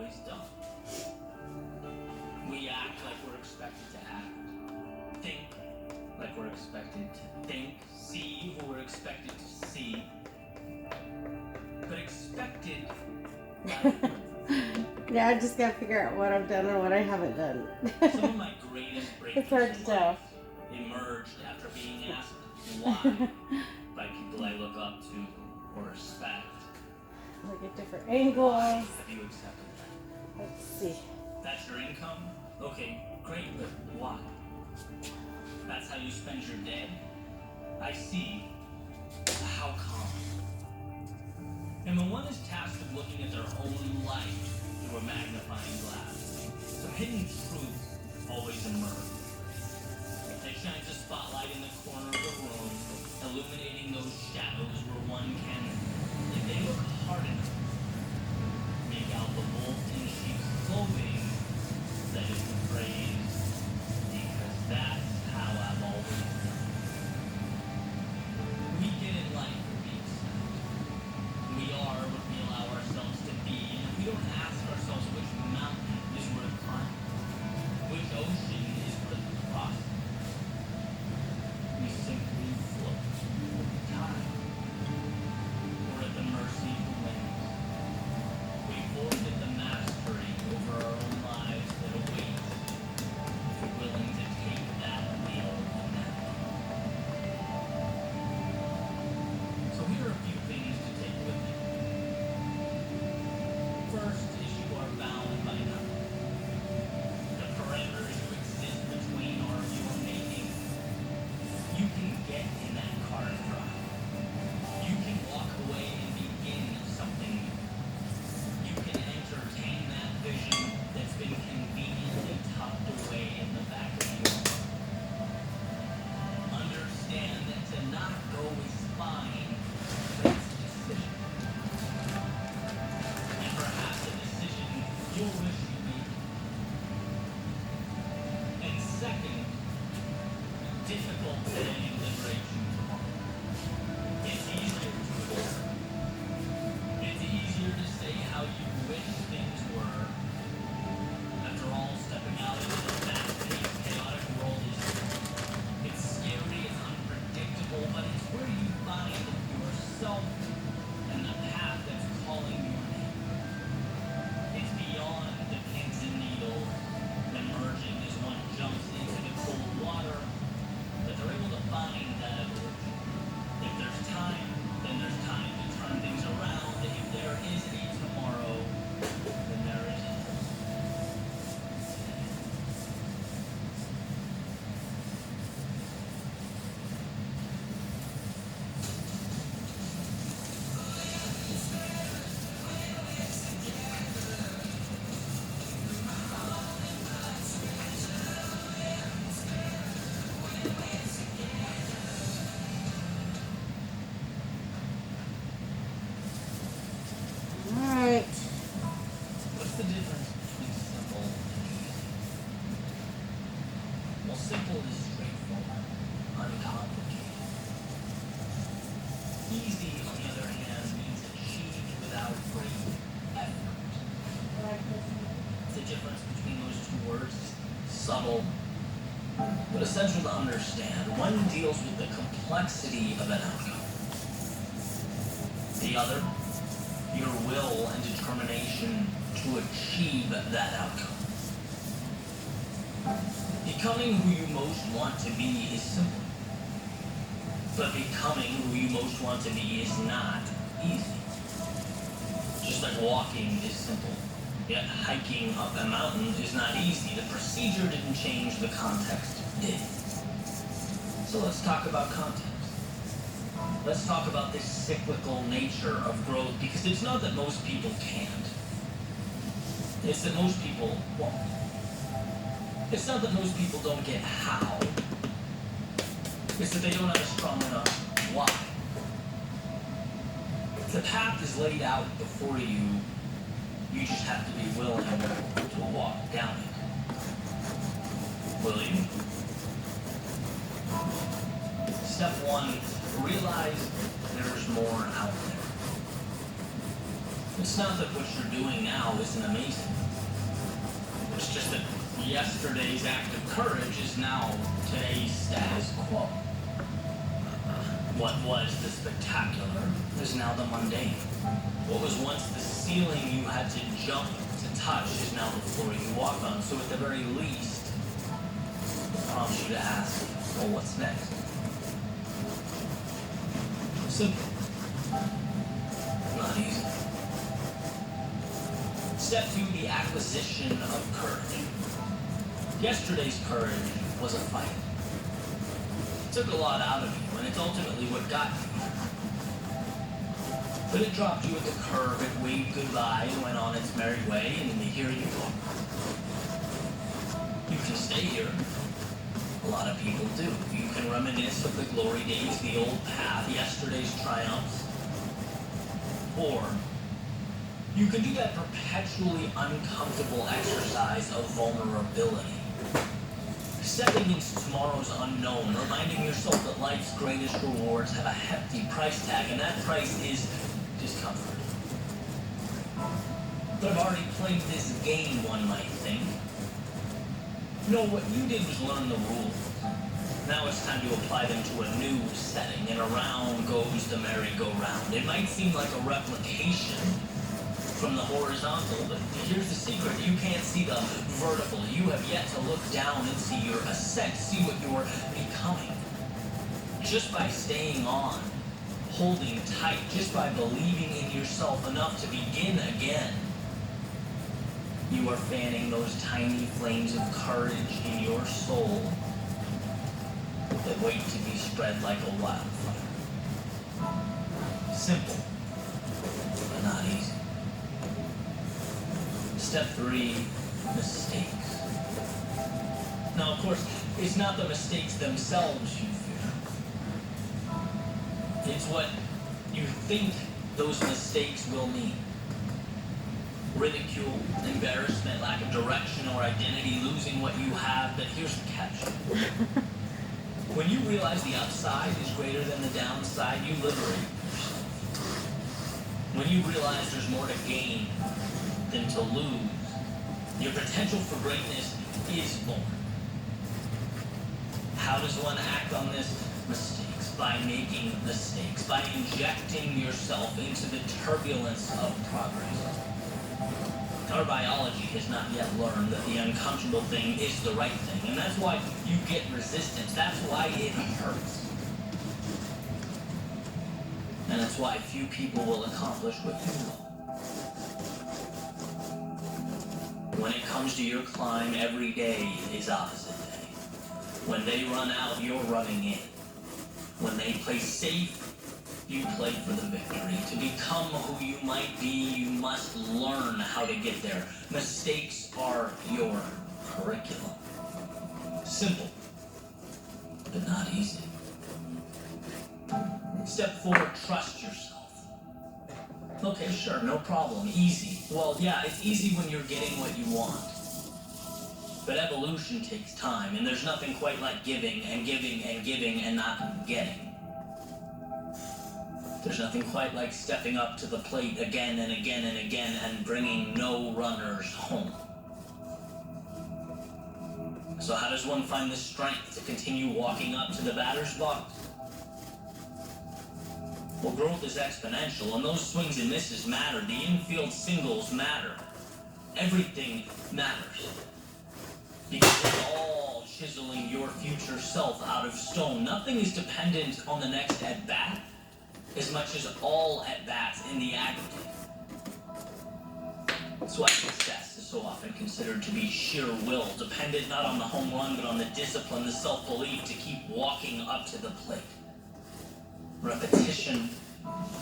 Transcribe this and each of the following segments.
always done. We act like we're expected to act. Think like we're expected to think. See who we're expected to see. But expected Now I just gotta figure out what I've done or what I haven't done. Some of my greatest It's hard breakthroughs to in tell. life emerged after being asked why by people I look up to or respect. Look at different angles. Have you accepted that? Let's see. That's your income? Okay, great, but why? That's how you spend your day? I see. How come? And when one is tasked with looking at their own life through a magnifying glass, some hidden truths always emerge. It shines a spotlight in the corner of the room, illuminating those shadows where one can, if they look hard enough, make out the wolf in sheep's clothing that is the phrase, because that's how I've always done. We get in life what we accept. We are what we allow ourselves to be, and if we don't ask ourselves which mountain is worth climbing, which ocean is worth crossing, we simply float with time. We're at the mercy of the winds. We forfeit the mastery over our own lives that awaits if we're willing to take that wheel on that day. So here are a few things to take with you. First is you are bound by nothing. The parameters you exist between are of your making. You can get in that car and drive. You can walk away and begin something new. You can entertain that vision that's been conveniently tucked away in the back of your mind. Understand that to not go is fine, but it's a decision. And perhaps a decision you'll wish you made. And second, difficult today liberates you tomorrow. It's easier to ignore. It's easier to say how you wish things were. After all, stepping out into the fast-paced, chaotic world it's scary, it's unpredictable, but it's where you find yourself and the path that's calling your name. It's beyond the pins and needles, emerging as one jumps into the cold water, but they're able to find that evolution. If there's time, then there's time to turn things around. If there is a tomorrow, then there is a today. Alright. What's the difference between simple and easy? Well, simple is straightforward, uncomplicated. Easy, on the other hand, means achieved without great effort. The difference between those two words is subtle, but essential to understand. One deals with the complexity of an outcome. The other, your will and determination to achieve that outcome. Becoming who you most want to be is simple. But becoming who you most want to be is not easy. Just like walking is simple, yet hiking up a mountain is not easy. The procedure didn't change, the context did. So let's talk about context. Let's talk about this cyclical nature of growth, because it's not that most people can't. It's that most people won't. It's not that most people don't get how. It's that they don't have a strong enough why. The path is laid out before you. You just have to be willing to walk down it. Will you? Step one, realize there's more out there. It's not that what you're doing now isn't amazing. It's just that yesterday's act of courage is now today's status quo. What was the spectacular is now the mundane. What was once the ceiling you had to jump to touch is now the floor you walk on. So at the very least, it prompts you to ask, well, what's next? Simple. Not easy. Step 2, the acquisition of courage. Yesterday's courage was a fight. It took a lot out of you, and it's ultimately what got you. But it dropped you at the curve, it waved goodbye and went on its merry way, and here you are. You can stay here. A lot of people do. You can reminisce of the glory days, the old path, yesterday's triumphs. Or you can do that perpetually uncomfortable exercise of vulnerability. Stepping into tomorrow's unknown, reminding yourself that life's greatest rewards have a hefty price tag, and that price is discomfort. But I've already played this game, one might think. No, what you did was learn the rules. Now it's time to apply them to a new setting, and around goes the merry-go-round. It might seem like a replication from the horizontal, but here's the secret. You can't see the vertical. You have yet to look down and see your ascent, see what you're becoming. Just by staying on, holding tight, just by believing in yourself enough to begin again, you are fanning those tiny flames of courage in your soul that wait to be spread like a wildfire. Simple, but not easy. Step 3, mistakes. Now, of course, it's not the mistakes themselves you fear. It's what you think those mistakes will mean. Ridicule, embarrassment, lack of direction or identity, losing what you have. But here's the catch. When you realize the upside is greater than the downside, you liberate yourself. When you realize there's more to gain than to lose, your potential for greatness is born. How does one act on this? Mistakes. By making mistakes. By injecting yourself into the turbulence of progress. Our biology has not yet learned that the uncomfortable thing is the right thing, and that's why you get resistance. That's why it hurts. And that's why few people will accomplish what you will. When it comes to your climb, every day is opposite day. When they run out, you're running in. When they play safe, you play for the victory. To become who you might be, you must learn how to get there. Mistakes are your curriculum. Simple, but not easy. Step 4, trust yourself. Okay, sure, no problem, easy. Well, yeah, it's easy when you're getting what you want. But evolution takes time, and there's nothing quite like giving and giving and giving and not getting. There's nothing quite like stepping up to the plate again and again and again and bringing no runners home. So how does one find the strength to continue walking up to the batter's box? Well, growth is exponential, and those swings and misses matter. The infield singles matter. Everything matters. Because it's all chiseling your future self out of stone. Nothing is dependent on the next at-bat as much as all at-bats in the aggregate. That's why success is so often considered to be sheer will, dependent not on the home run, but on the discipline, the self-belief to keep walking up to the plate. Repetition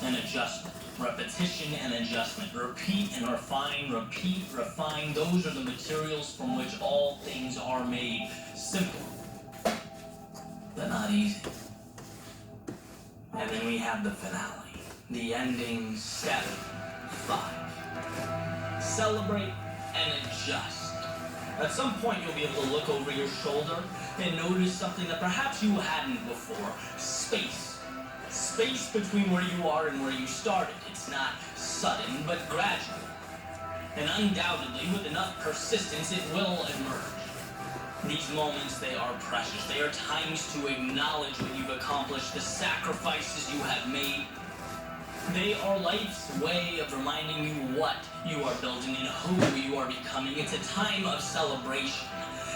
and adjustment. Repetition and adjustment. Repeat and refine, repeat, refine. Those are the materials from which all things are made. Simple, but not easy. And then we have the finale. The ending step 5. Celebrate and adjust. At some point you'll be able to look over your shoulder and notice something that perhaps you hadn't before. Space. space between where you are and where you started. It's not sudden, but gradual. And undoubtedly, with enough persistence, it will emerge. These moments, they are precious. They are times to acknowledge what you've accomplished, the sacrifices you have made. They are life's way of reminding you what you are building and who you are becoming. It's a time of celebration.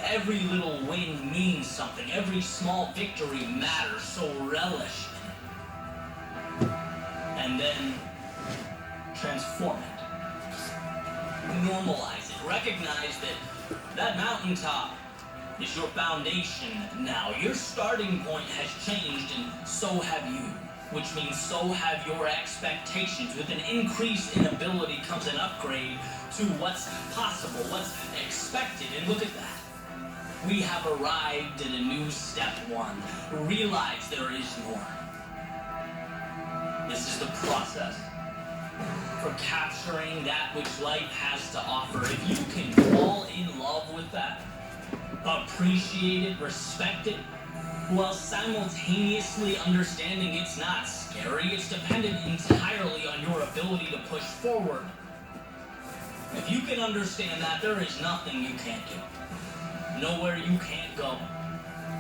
Every little win means something. Every small victory matters, so relish it. And then transform it. Normalize it. Recognize that mountaintop is your foundation now. Your starting point has changed, and so have you. Which means so have your expectations. With an increase in ability comes an upgrade to what's possible, what's expected. And look at that. We have arrived at a new step one. Realize there is more. This is the process for capturing that which life has to offer. If you can fall in love with that, appreciate it, respect it, while simultaneously understanding it's not scary, it's dependent entirely on your ability to push forward. If you can understand that, there is nothing you can't do. Nowhere you can't go.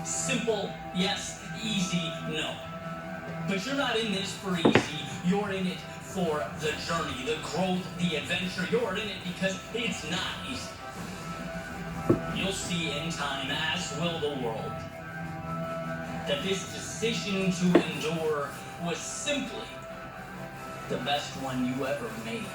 Simple, yes. Easy, no. But you're not in this for easy. You're in it for the journey, the growth, the adventure. You're in it because it's not easy. You'll see in time, as will the world, that this decision to endure was simply the best one you ever made.